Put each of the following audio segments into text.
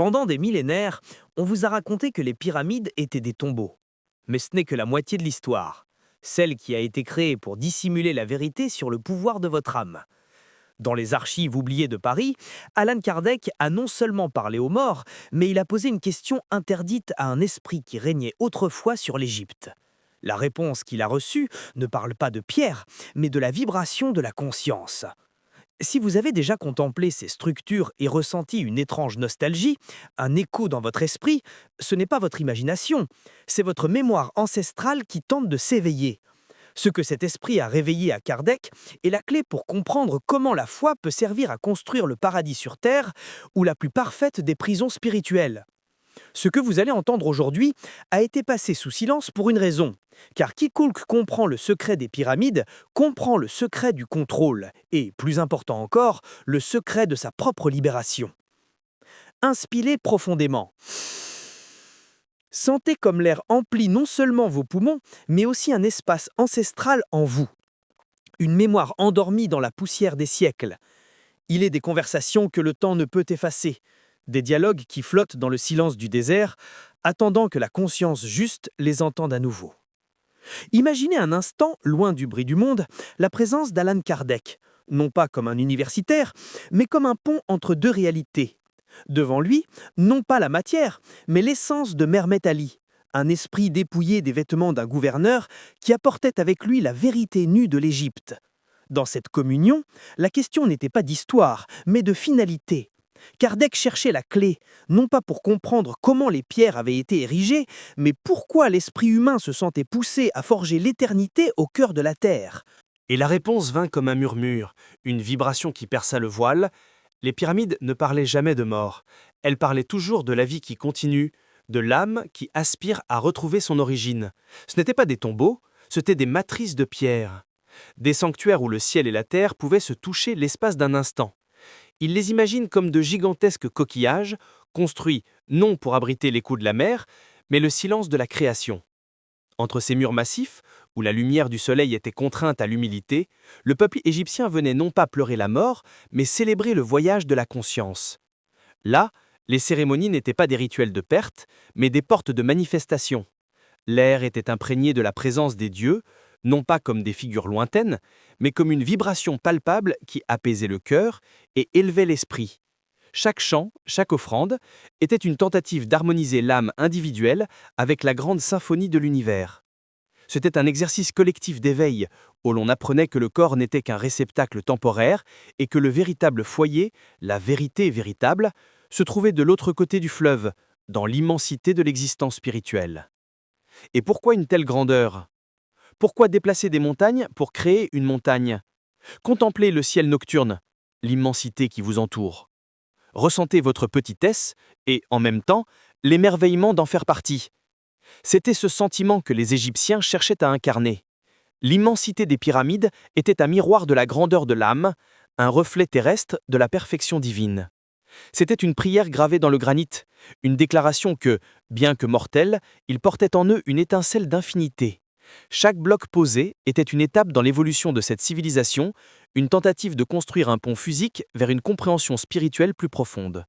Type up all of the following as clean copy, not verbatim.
Pendant des millénaires, on vous a raconté que les pyramides étaient des tombeaux. Mais ce n'est que la moitié de l'histoire, celle qui a été créée pour dissimuler la vérité sur le pouvoir de votre âme. Dans les archives oubliées de Paris, Allan Kardec a non seulement parlé aux morts, mais il a posé une question interdite à un esprit qui régnait autrefois sur l'Égypte. La réponse qu'il a reçue ne parle pas de pierre, mais de la vibration de la conscience. Si vous avez déjà contemplé ces structures et ressenti une étrange nostalgie, un écho dans votre esprit, ce n'est pas votre imagination, c'est votre mémoire ancestrale qui tente de s'éveiller. Ce que cet esprit a réveillé à Kardec est la clé pour comprendre comment la foi peut servir à construire le paradis sur Terre ou la plus parfaite des prisons spirituelles. Ce que vous allez entendre aujourd'hui a été passé sous silence pour une raison, car quiconque comprend le secret des pyramides comprend le secret du contrôle et, plus important encore, le secret de sa propre libération. Inspirez profondément. Sentez comme l'air emplit non seulement vos poumons, mais aussi un espace ancestral en vous. Une mémoire endormie dans la poussière des siècles. Il est des conversations que le temps ne peut effacer, des dialogues qui flottent dans le silence du désert, attendant que la conscience juste les entende à nouveau. Imaginez un instant, loin du bruit du monde, la présence d'Allan Kardec, non pas comme un universitaire, mais comme un pont entre deux réalités. Devant lui, non pas la matière, mais l'essence de Mehmet Ali, un esprit dépouillé des vêtements d'un gouverneur qui apportait avec lui la vérité nue de l'Égypte. Dans cette communion, la question n'était pas d'histoire, mais de finalité. Kardec cherchait la clé, non pas pour comprendre comment les pierres avaient été érigées, mais pourquoi l'esprit humain se sentait poussé à forger l'éternité au cœur de la terre. Et la réponse vint comme un murmure, une vibration qui perça le voile. Les pyramides ne parlaient jamais de mort. Elles parlaient toujours de la vie qui continue, de l'âme qui aspire à retrouver son origine. Ce n'étaient pas des tombeaux, c'étaient des matrices de pierre. Des sanctuaires où le ciel et la terre pouvaient se toucher l'espace d'un instant. Il les imagine comme de gigantesques coquillages, construits non pour abriter les coups de la mer, mais le silence de la création. Entre ces murs massifs, où la lumière du soleil était contrainte à l'humilité, le peuple égyptien venait non pas pleurer la mort, mais célébrer le voyage de la conscience. Là, les cérémonies n'étaient pas des rituels de perte, mais des portes de manifestation. L'air était imprégné de la présence des dieux, non pas comme des figures lointaines, mais comme une vibration palpable qui apaisait le cœur et élevait l'esprit. Chaque chant, chaque offrande, était une tentative d'harmoniser l'âme individuelle avec la grande symphonie de l'univers. C'était un exercice collectif d'éveil, où l'on apprenait que le corps n'était qu'un réceptacle temporaire et que le véritable foyer, la vérité véritable, se trouvait de l'autre côté du fleuve, dans l'immensité de l'existence spirituelle. Et pourquoi une telle grandeur ? Pourquoi déplacer des montagnes pour créer une montagne ? Contemplez le ciel nocturne, l'immensité qui vous entoure. Ressentez votre petitesse et, en même temps, l'émerveillement d'en faire partie. C'était ce sentiment que les Égyptiens cherchaient à incarner. L'immensité des pyramides était un miroir de la grandeur de l'âme, un reflet terrestre de la perfection divine. C'était une prière gravée dans le granit, une déclaration que, bien que mortels, ils portaient en eux une étincelle d'infinité. Chaque bloc posé était une étape dans l'évolution de cette civilisation, une tentative de construire un pont physique vers une compréhension spirituelle plus profonde.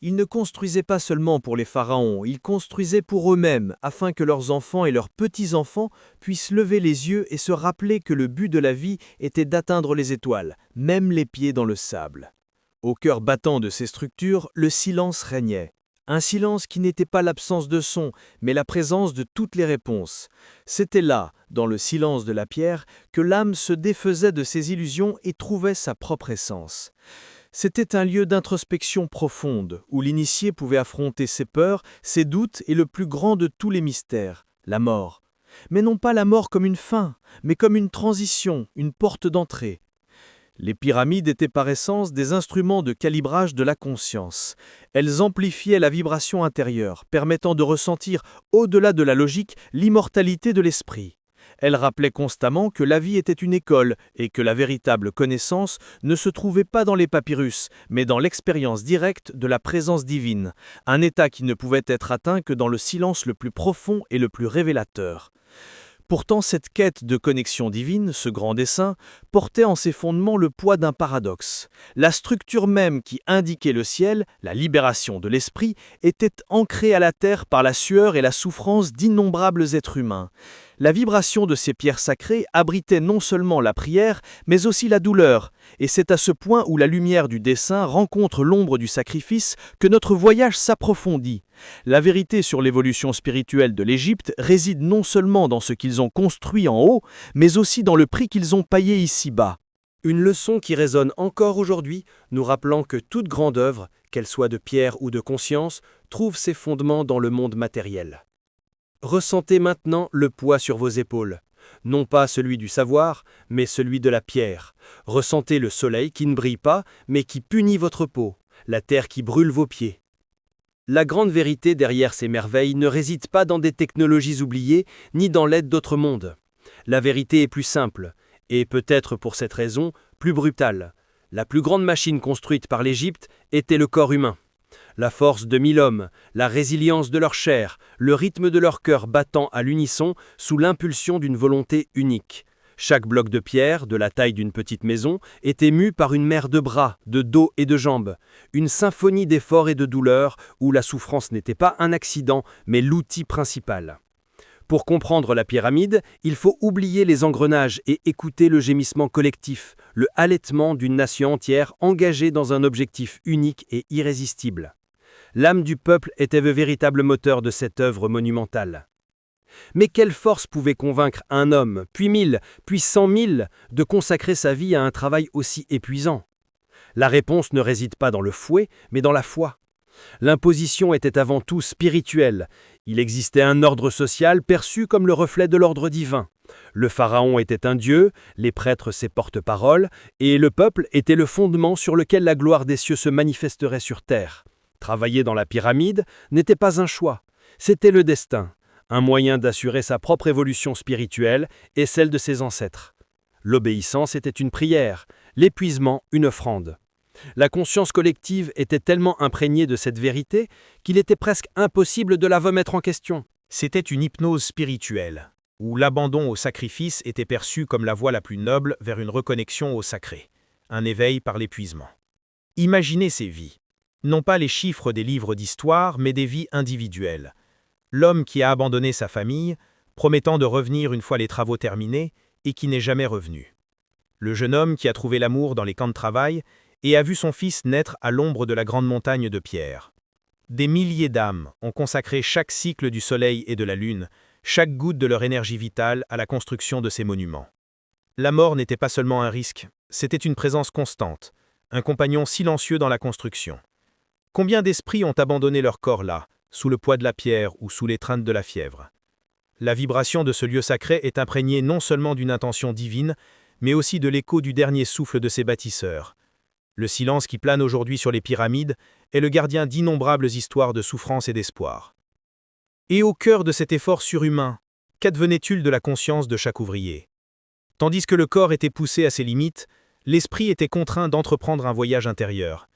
Ils ne construisaient pas seulement pour les pharaons, ils construisaient pour eux-mêmes, afin que leurs enfants et leurs petits-enfants puissent lever les yeux et se rappeler que le but de la vie était d'atteindre les étoiles, même les pieds dans le sable. Au cœur battant de ces structures, le silence régnait. Un silence qui n'était pas l'absence de son, mais la présence de toutes les réponses. C'était là, dans le silence de la pierre, que l'âme se défaisait de ses illusions et trouvait sa propre essence. C'était un lieu d'introspection profonde, où l'initié pouvait affronter ses peurs, ses doutes et le plus grand de tous les mystères, la mort. Mais non pas la mort comme une fin, mais comme une transition, une porte d'entrée. Les pyramides étaient par essence des instruments de calibrage de la conscience. Elles amplifiaient la vibration intérieure, permettant de ressentir, au-delà de la logique, l'immortalité de l'esprit. Elles rappelaient constamment que la vie était une école et que la véritable connaissance ne se trouvait pas dans les papyrus, mais dans l'expérience directe de la présence divine, un état qui ne pouvait être atteint que dans le silence le plus profond et le plus révélateur. Pourtant, cette quête de connexion divine, ce grand dessein, portait en ses fondements le poids d'un paradoxe. La structure même qui indiquait le ciel, la libération de l'esprit, était ancrée à la terre par la sueur et la souffrance d'innombrables êtres humains. La vibration de ces pierres sacrées abritait non seulement la prière, mais aussi la douleur, et c'est à ce point où la lumière du dessein rencontre l'ombre du sacrifice que notre voyage s'approfondit. La vérité sur l'évolution spirituelle de l'Égypte réside non seulement dans ce qu'ils ont construit en haut, mais aussi dans le prix qu'ils ont payé ici-bas. Une leçon qui résonne encore aujourd'hui, nous rappelant que toute grande œuvre, qu'elle soit de pierre ou de conscience, trouve ses fondements dans le monde matériel. Ressentez maintenant le poids sur vos épaules. Non pas celui du savoir, mais celui de la pierre. Ressentez le soleil qui ne brille pas, mais qui punit votre peau, la terre qui brûle vos pieds. La grande vérité derrière ces merveilles ne réside pas dans des technologies oubliées, ni dans l'aide d'autres mondes. La vérité est plus simple, et peut-être pour cette raison, plus brutale. La plus grande machine construite par l'Égypte était le corps humain. La force de 1000 hommes, la résilience de leur chair, le rythme de leur cœur battant à l'unisson sous l'impulsion d'une volonté unique. Chaque bloc de pierre, de la taille d'une petite maison, était mu par une mer de bras, de dos et de jambes, une symphonie d'efforts et de douleurs où la souffrance n'était pas un accident, mais l'outil principal. Pour comprendre la pyramide, il faut oublier les engrenages et écouter le gémissement collectif, le halètement d'une nation entière engagée dans un objectif unique et irrésistible. L'âme du peuple était le véritable moteur de cette œuvre monumentale. Mais quelle force pouvait convaincre un homme, puis 1000, puis 100 000, de consacrer sa vie à un travail aussi épuisant? La réponse ne réside pas dans le fouet, mais dans la foi. L'imposition était avant tout spirituelle. Il existait un ordre social perçu comme le reflet de l'ordre divin. Le pharaon était un dieu, les prêtres ses porte-paroles, et le peuple était le fondement sur lequel la gloire des cieux se manifesterait sur terre. Travailler dans la pyramide n'était pas un choix, c'était le destin, un moyen d'assurer sa propre évolution spirituelle et celle de ses ancêtres. L'obéissance était une prière, l'épuisement une offrande. La conscience collective était tellement imprégnée de cette vérité qu'il était presque impossible de la remettre en question. C'était une hypnose spirituelle, où l'abandon au sacrifice était perçu comme la voie la plus noble vers une reconnexion au sacré, un éveil par l'épuisement. Imaginez ces vies. Non pas les chiffres des livres d'histoire, mais des vies individuelles. L'homme qui a abandonné sa famille, promettant de revenir une fois les travaux terminés, et qui n'est jamais revenu. Le jeune homme qui a trouvé l'amour dans les camps de travail et a vu son fils naître à l'ombre de la grande montagne de pierre. Des milliers d'âmes ont consacré chaque cycle du soleil et de la lune, chaque goutte de leur énergie vitale à la construction de ces monuments. La mort n'était pas seulement un risque, c'était une présence constante, un compagnon silencieux dans la construction. Combien d'esprits ont abandonné leur corps là, sous le poids de la pierre ou sous l'étreinte de la fièvre? La vibration de ce lieu sacré est imprégnée non seulement d'une intention divine, mais aussi de l'écho du dernier souffle de ses bâtisseurs. Le silence qui plane aujourd'hui sur les pyramides est le gardien d'innombrables histoires de souffrance et d'espoir. Et au cœur de cet effort surhumain, qu'advenait-il de la conscience de chaque ouvrier? Tandis que le corps était poussé à ses limites, l'esprit était contraint d'entreprendre un voyage intérieur.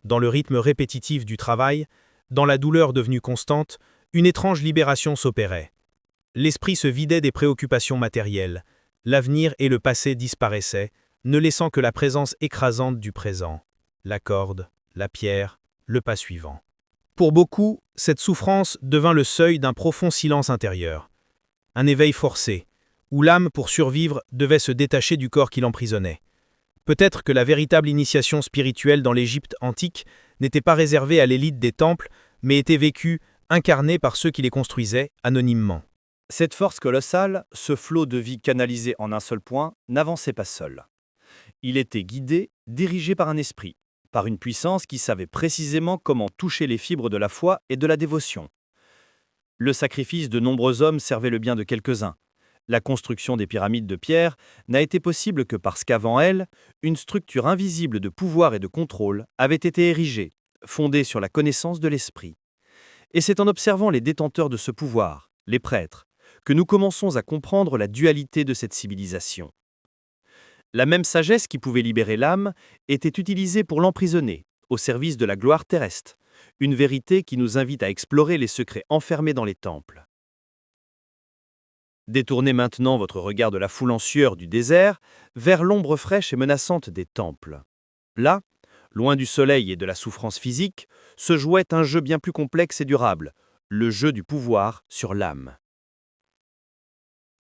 Dans le rythme répétitif du travail, dans la douleur devenue constante, une étrange libération s'opérait. L'esprit se vidait des préoccupations matérielles, l'avenir et le passé disparaissaient, ne laissant que la présence écrasante du présent, la corde, la pierre, le pas suivant. Pour beaucoup, cette souffrance devint le seuil d'un profond silence intérieur. Un éveil forcé, où l'âme, pour survivre, devait se détacher du corps qui l'emprisonnait. Peut-être que la véritable initiation spirituelle dans l'Égypte antique n'était pas réservée à l'élite des temples, mais était vécue, incarnée par ceux qui les construisaient, anonymement. Cette force colossale, ce flot de vie canalisé en un seul point, n'avançait pas seul. Il était guidé, dirigé par un esprit, par une puissance qui savait précisément comment toucher les fibres de la foi et de la dévotion. Le sacrifice de nombreux hommes servait le bien de quelques-uns. La construction des pyramides de pierre n'a été possible que parce qu'avant elle, une structure invisible de pouvoir et de contrôle avait été érigée, fondée sur la connaissance de l'esprit. Et c'est en observant les détenteurs de ce pouvoir, les prêtres, que nous commençons à comprendre la dualité de cette civilisation. La même sagesse qui pouvait libérer l'âme était utilisée pour l'emprisonner, au service de la gloire terrestre, une vérité qui nous invite à explorer les secrets enfermés dans les temples. Détournez maintenant votre regard de la foule en sueur du désert vers l'ombre fraîche et menaçante des temples. Là, loin du soleil et de la souffrance physique, se jouait un jeu bien plus complexe et durable, le jeu du pouvoir sur l'âme.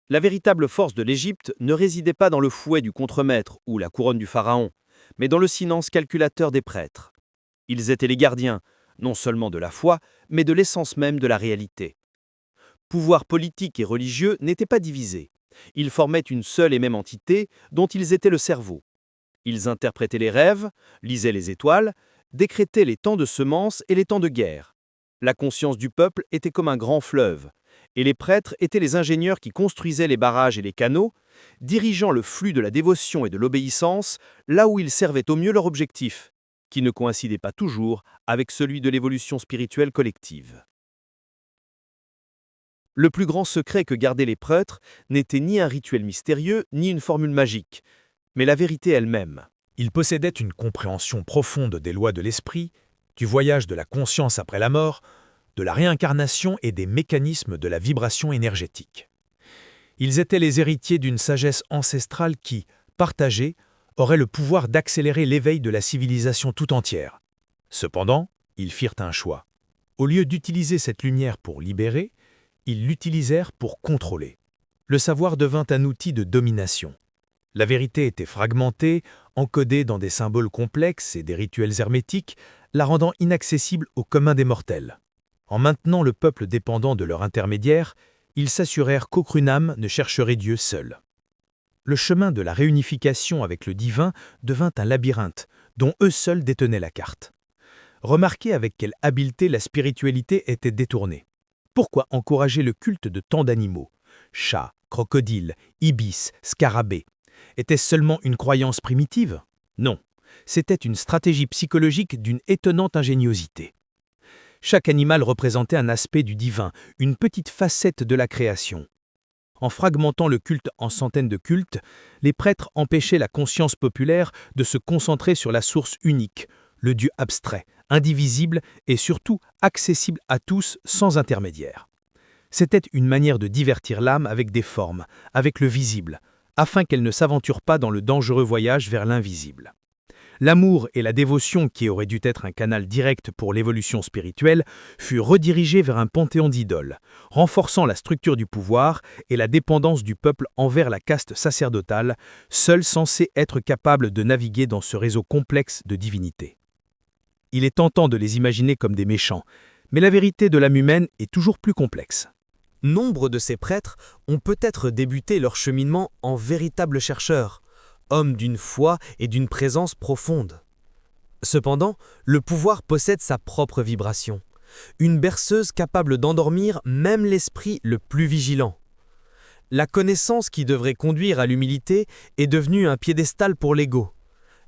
La véritable force de l'Égypte ne résidait pas dans le fouet du contremaître ou la couronne du pharaon, mais dans le silence calculateur des prêtres. Ils étaient les gardiens, non seulement de la foi, mais de l'essence même de la réalité. Pouvoir politique et religieux n'étaient pas divisés. Ils formaient une seule et même entité dont ils étaient le cerveau. Ils interprétaient les rêves, lisaient les étoiles, décrétaient les temps de semences et les temps de guerre. La conscience du peuple était comme un grand fleuve, et les prêtres étaient les ingénieurs qui construisaient les barrages et les canaux, dirigeant le flux de la dévotion et de l'obéissance là où ils servaient au mieux leur objectif, qui ne coïncidait pas toujours avec celui de l'évolution spirituelle collective. Le plus grand secret que gardaient les prêtres n'était ni un rituel mystérieux, ni une formule magique, mais la vérité elle-même. Ils possédaient une compréhension profonde des lois de l'esprit, du voyage de la conscience après la mort, de la réincarnation et des mécanismes de la vibration énergétique. Ils étaient les héritiers d'une sagesse ancestrale qui, partagée, aurait le pouvoir d'accélérer l'éveil de la civilisation tout entière. Cependant, ils firent un choix. Au lieu d'utiliser cette lumière pour libérer, ils l'utilisèrent pour contrôler. Le savoir devint un outil de domination. La vérité était fragmentée, encodée dans des symboles complexes et des rituels hermétiques, la rendant inaccessible au commun des mortels. En maintenant le peuple dépendant de leur intermédiaire, ils s'assurèrent qu'aucune âme ne chercherait Dieu seul. Le chemin de la réunification avec le divin devint un labyrinthe, dont eux seuls détenaient la carte. Remarquez avec quelle habileté la spiritualité était détournée. Pourquoi encourager le culte de tant d'animaux? Chats, crocodiles, ibis, scarabées. Était-ce seulement une croyance primitive? Non, c'était une stratégie psychologique d'une étonnante ingéniosité. Chaque animal représentait un aspect du divin, une petite facette de la création. En fragmentant le culte en centaines de cultes, les prêtres empêchaient la conscience populaire de se concentrer sur la source unique, le Dieu abstrait, indivisible et surtout accessible à tous sans intermédiaire. C'était une manière de divertir l'âme avec des formes, avec le visible, afin qu'elle ne s'aventure pas dans le dangereux voyage vers l'invisible. L'amour et la dévotion, qui auraient dû être un canal direct pour l'évolution spirituelle, furent redirigés vers un panthéon d'idoles, renforçant la structure du pouvoir et la dépendance du peuple envers la caste sacerdotale, seule censée être capable de naviguer dans ce réseau complexe de divinités. Il est tentant de les imaginer comme des méchants, mais la vérité de l'âme humaine est toujours plus complexe. Nombre de ces prêtres ont peut-être débuté leur cheminement en véritables chercheurs, hommes d'une foi et d'une présence profonde. Cependant, le pouvoir possède sa propre vibration, une berceuse capable d'endormir même l'esprit le plus vigilant. La connaissance qui devrait conduire à l'humilité est devenue un piédestal pour l'ego.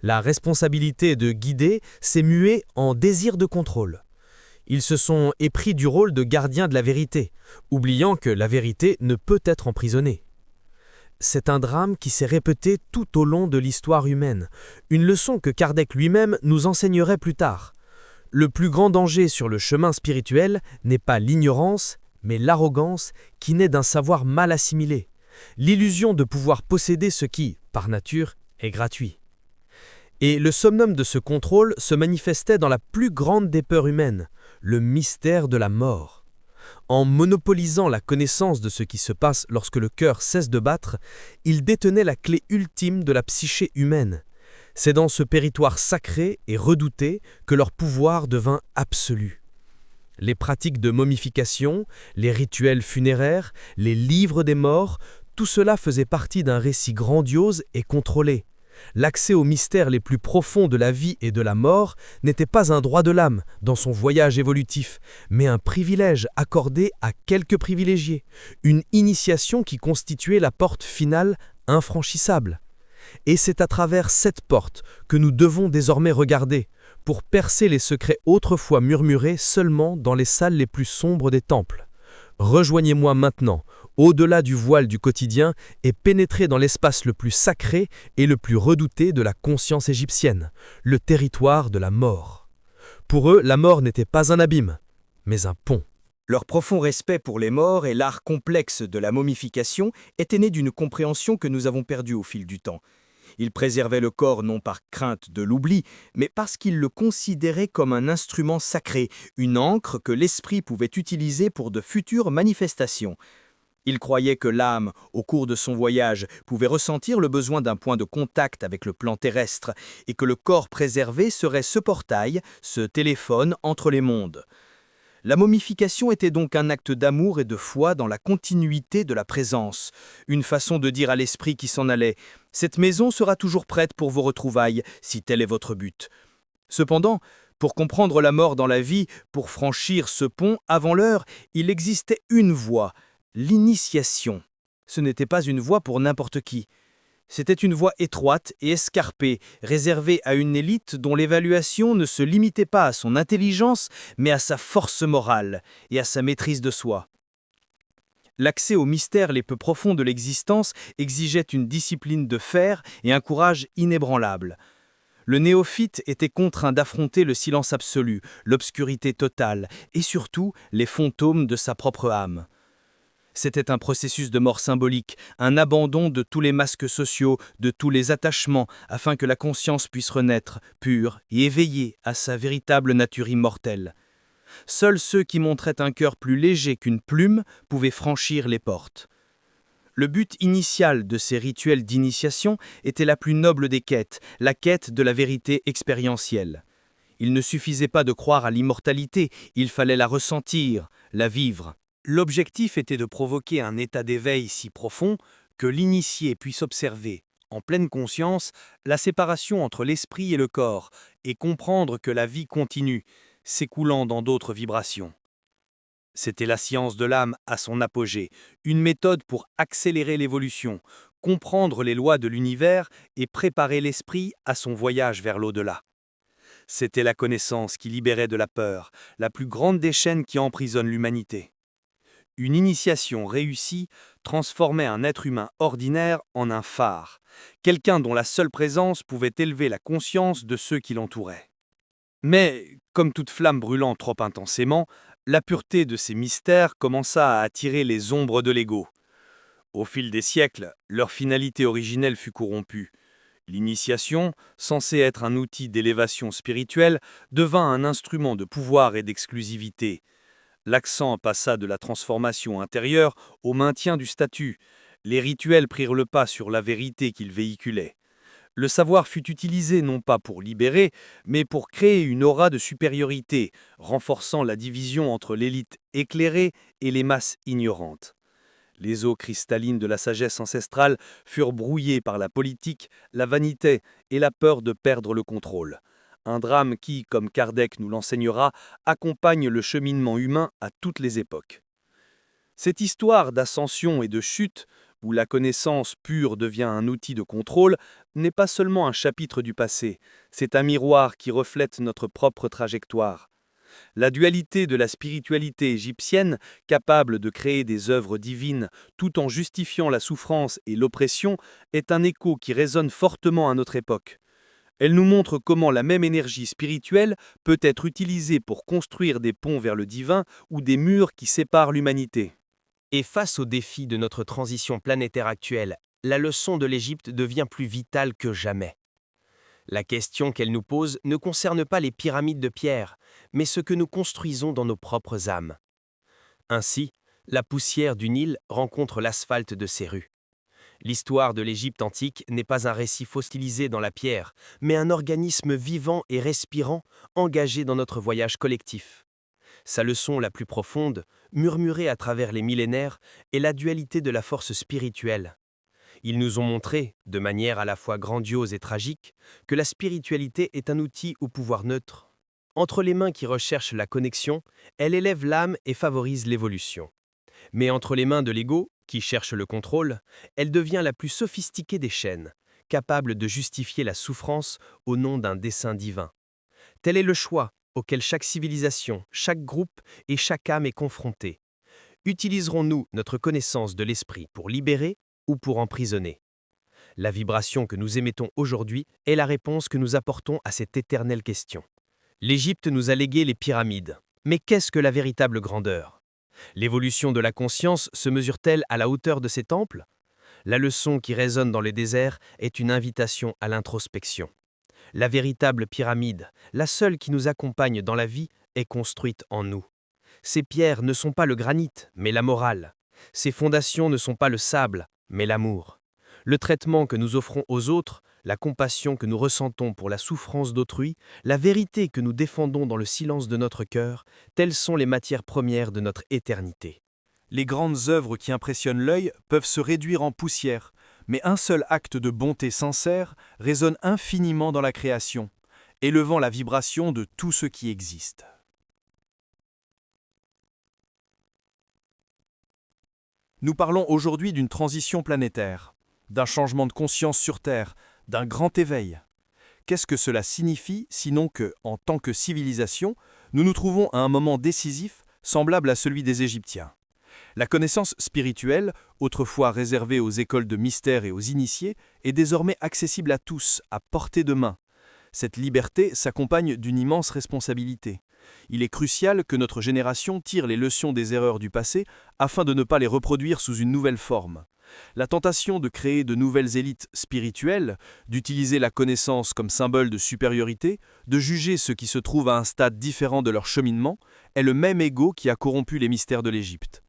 La responsabilité de guider s'est muée en désir de contrôle. Ils se sont épris du rôle de gardien de la vérité, oubliant que la vérité ne peut être emprisonnée. C'est un drame qui s'est répété tout au long de l'histoire humaine, une leçon que Kardec lui-même nous enseignerait plus tard. Le plus grand danger sur le chemin spirituel n'est pas l'ignorance, mais l'arrogance qui naît d'un savoir mal assimilé, l'illusion de pouvoir posséder ce qui, par nature, est gratuit. Et le summum de ce contrôle se manifestait dans la plus grande des peurs humaines, le mystère de la mort. En monopolisant la connaissance de ce qui se passe lorsque le cœur cesse de battre, ils détenaient la clé ultime de la psyché humaine. C'est dans ce territoire sacré et redouté que leur pouvoir devint absolu. Les pratiques de momification, les rituels funéraires, les livres des morts, tout cela faisait partie d'un récit grandiose et contrôlé. L'accès aux mystères les plus profonds de la vie et de la mort n'était pas un droit de l'âme dans son voyage évolutif, mais un privilège accordé à quelques privilégiés, une initiation qui constituait la porte finale infranchissable. Et c'est à travers cette porte que nous devons désormais regarder, pour percer les secrets autrefois murmurés seulement dans les salles les plus sombres des temples. Rejoignez-moi maintenant, au-delà du voile du quotidien, et pénétrez dans l'espace le plus sacré et le plus redouté de la conscience égyptienne, le territoire de la mort. Pour eux, la mort n'était pas un abîme, mais un pont. Leur profond respect pour les morts et l'art complexe de la momification étaient nés d'une compréhension que nous avons perdue au fil du temps. Ils préservaient le corps non par crainte de l'oubli, mais parce qu'ils le considéraient comme un instrument sacré, une encre que l'esprit pouvait utiliser pour de futures manifestations. Ils croyaient que l'âme, au cours de son voyage, pouvait ressentir le besoin d'un point de contact avec le plan terrestre, et que le corps préservé serait ce portail, ce téléphone entre les mondes. La momification était donc un acte d'amour et de foi dans la continuité de la présence, une façon de dire à l'esprit qui s'en allait « Cette maison sera toujours prête pour vos retrouvailles, si tel est votre but ». Cependant, pour comprendre la mort dans la vie, pour franchir ce pont avant l'heure, il existait une voie, l'initiation. Ce n'était pas une voie pour n'importe qui. C'était une voie étroite et escarpée, réservée à une élite dont l'évaluation ne se limitait pas à son intelligence, mais à sa force morale et à sa maîtrise de soi. L'accès aux mystères les plus profonds de l'existence exigeait une discipline de fer et un courage inébranlable. Le néophyte était contraint d'affronter le silence absolu, l'obscurité totale et surtout les fantômes de sa propre âme. C'était un processus de mort symbolique, un abandon de tous les masques sociaux, de tous les attachements, afin que la conscience puisse renaître, pure et éveillée à sa véritable nature immortelle. Seuls ceux qui montraient un cœur plus léger qu'une plume pouvaient franchir les portes. Le but initial de ces rituels d'initiation était la plus noble des quêtes, la quête de la vérité expérientielle. Il ne suffisait pas de croire à l'immortalité, il fallait la ressentir, la vivre. L'objectif était de provoquer un état d'éveil si profond que l'initié puisse observer, en pleine conscience, la séparation entre l'esprit et le corps et comprendre que la vie continue, s'écoulant dans d'autres vibrations. C'était la science de l'âme à son apogée, une méthode pour accélérer l'évolution, comprendre les lois de l'univers et préparer l'esprit à son voyage vers l'au-delà. C'était la connaissance qui libérait de la peur, la plus grande des chaînes qui emprisonnent l'humanité. Une initiation réussie transformait un être humain ordinaire en un phare, quelqu'un dont la seule présence pouvait élever la conscience de ceux qui l'entouraient. Mais, comme toute flamme brûlant trop intensément, la pureté de ces mystères commença à attirer les ombres de l'ego. Au fil des siècles, leur finalité originelle fut corrompue. L'initiation, censée être un outil d'élévation spirituelle, devint un instrument de pouvoir et d'exclusivité. L'accent passa de la transformation intérieure au maintien du statut. Les rituels prirent le pas sur la vérité qu'ils véhiculaient. Le savoir fut utilisé non pas pour libérer, mais pour créer une aura de supériorité, renforçant la division entre l'élite éclairée et les masses ignorantes. Les eaux cristallines de la sagesse ancestrale furent brouillées par la politique, la vanité et la peur de perdre le contrôle. Un drame qui, comme Kardec nous l'enseignera, accompagne le cheminement humain à toutes les époques. Cette histoire d'ascension et de chute, où la connaissance pure devient un outil de contrôle, n'est pas seulement un chapitre du passé, c'est un miroir qui reflète notre propre trajectoire. La dualité de la spiritualité égyptienne, capable de créer des œuvres divines tout en justifiant la souffrance et l'oppression, est un écho qui résonne fortement à notre époque. Elle nous montre comment la même énergie spirituelle peut être utilisée pour construire des ponts vers le divin ou des murs qui séparent l'humanité. Et face aux défis de notre transition planétaire actuelle, la leçon de l'Égypte devient plus vitale que jamais. La question qu'elle nous pose ne concerne pas les pyramides de pierre, mais ce que nous construisons dans nos propres âmes. Ainsi, la poussière du Nil rencontre l'asphalte de ses rues. L'histoire de l'Égypte antique n'est pas un récit fossilisé dans la pierre, mais un organisme vivant et respirant, engagé dans notre voyage collectif. Sa leçon la plus profonde, murmurée à travers les millénaires, est la dualité de la force spirituelle. Ils nous ont montré, de manière à la fois grandiose et tragique, que la spiritualité est un outil au pouvoir neutre. Entre les mains qui recherchent la connexion, elle élève l'âme et favorise l'évolution. Mais entre les mains de l'ego, qui cherche le contrôle, elle devient la plus sophistiquée des chaînes, capable de justifier la souffrance au nom d'un dessein divin. Tel est le choix auquel chaque civilisation, chaque groupe et chaque âme est confrontée. Utiliserons-nous notre connaissance de l'esprit pour libérer ou pour emprisonner? La vibration que nous émettons aujourd'hui est la réponse que nous apportons à cette éternelle question. L'Égypte nous a légué les pyramides. Mais qu'est-ce que la véritable grandeur? L'évolution de la conscience se mesure-t-elle à la hauteur de ces temples? La leçon qui résonne dans les déserts est une invitation à l'introspection. La véritable pyramide, la seule qui nous accompagne dans la vie, est construite en nous. Ces pierres ne sont pas le granit, mais la morale. Ces fondations ne sont pas le sable, mais l'amour. Le traitement que nous offrons aux autres, la compassion que nous ressentons pour la souffrance d'autrui, la vérité que nous défendons dans le silence de notre cœur, telles sont les matières premières de notre éternité. Les grandes œuvres qui impressionnent l'œil peuvent se réduire en poussière, mais un seul acte de bonté sincère résonne infiniment dans la création, élevant la vibration de tout ce qui existe. Nous parlons aujourd'hui d'une transition planétaire, d'un changement de conscience sur Terre, d'un grand éveil. Qu'est-ce que cela signifie sinon que, en tant que civilisation, nous nous trouvons à un moment décisif semblable à celui des Égyptiens? La connaissance spirituelle, autrefois réservée aux écoles de mystère et aux initiés, est désormais accessible à tous, à portée de main. Cette liberté s'accompagne d'une immense responsabilité. Il est crucial que notre génération tire les leçons des erreurs du passé afin de ne pas les reproduire sous une nouvelle forme. La tentation de créer de nouvelles élites spirituelles, d'utiliser la connaissance comme symbole de supériorité, de juger ceux qui se trouvent à un stade différent de leur cheminement, est le même ego qui a corrompu les mystères de l'Égypte.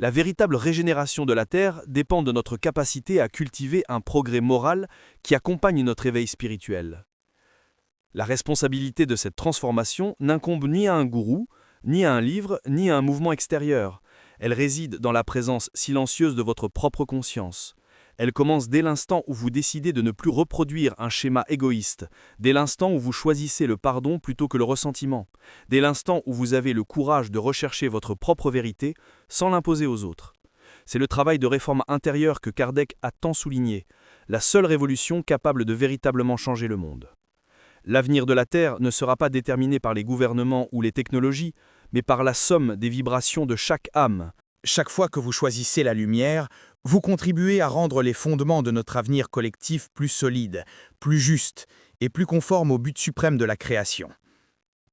La véritable régénération de la Terre dépend de notre capacité à cultiver un progrès moral qui accompagne notre éveil spirituel. La responsabilité de cette transformation n'incombe ni à un gourou, ni à un livre, ni à un mouvement extérieur. Elle réside dans la présence silencieuse de votre propre conscience. Elle commence dès l'instant où vous décidez de ne plus reproduire un schéma égoïste, dès l'instant où vous choisissez le pardon plutôt que le ressentiment, dès l'instant où vous avez le courage de rechercher votre propre vérité sans l'imposer aux autres. C'est le travail de réforme intérieure que Kardec a tant souligné, la seule révolution capable de véritablement changer le monde. L'avenir de la Terre ne sera pas déterminé par les gouvernements ou les technologies, mais par la somme des vibrations de chaque âme. Chaque fois que vous choisissez la lumière, vous contribuez à rendre les fondements de notre avenir collectif plus solides, plus justes et plus conformes au but suprême de la création.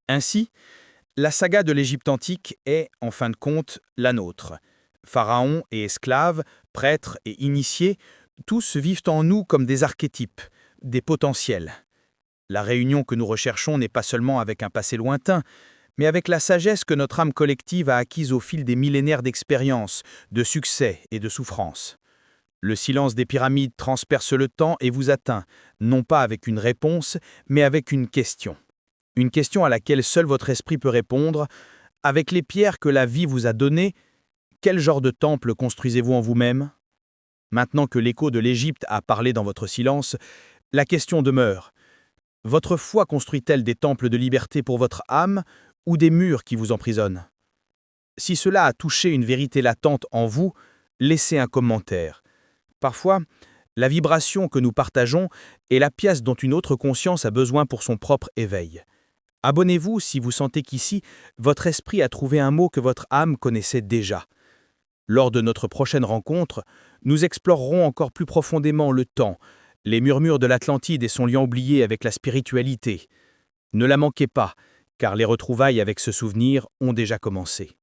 Ainsi, la saga de l'Égypte antique est, en fin de compte, la nôtre. Pharaons et esclaves, prêtres et initiés, tous vivent en nous comme des archétypes, des potentiels. La réunion que nous recherchons n'est pas seulement avec un passé lointain, mais avec la sagesse que notre âme collective a acquise au fil des millénaires d'expérience, de succès et de souffrance. Le silence des pyramides transperce le temps et vous atteint, non pas avec une réponse, mais avec une question. Une question à laquelle seul votre esprit peut répondre. Avec les pierres que la vie vous a données, quel genre de temple construisez-vous en vous-même? Maintenant que l'écho de l'Égypte a parlé dans votre silence, la question demeure. Votre foi construit-elle des temples de liberté pour votre âme ou des murs qui vous emprisonnent? Si cela a touché une vérité latente en vous, laissez un commentaire. Parfois, la vibration que nous partageons est la pièce dont une autre conscience a besoin pour son propre éveil. Abonnez-vous si vous sentez qu'ici, votre esprit a trouvé un mot que votre âme connaissait déjà. Lors de notre prochaine rencontre, nous explorerons encore plus profondément le temps, les murmures de l'Atlantide et son lien oublié avec la spiritualité. Ne la manquez pas, car les retrouvailles avec ce souvenir ont déjà commencé.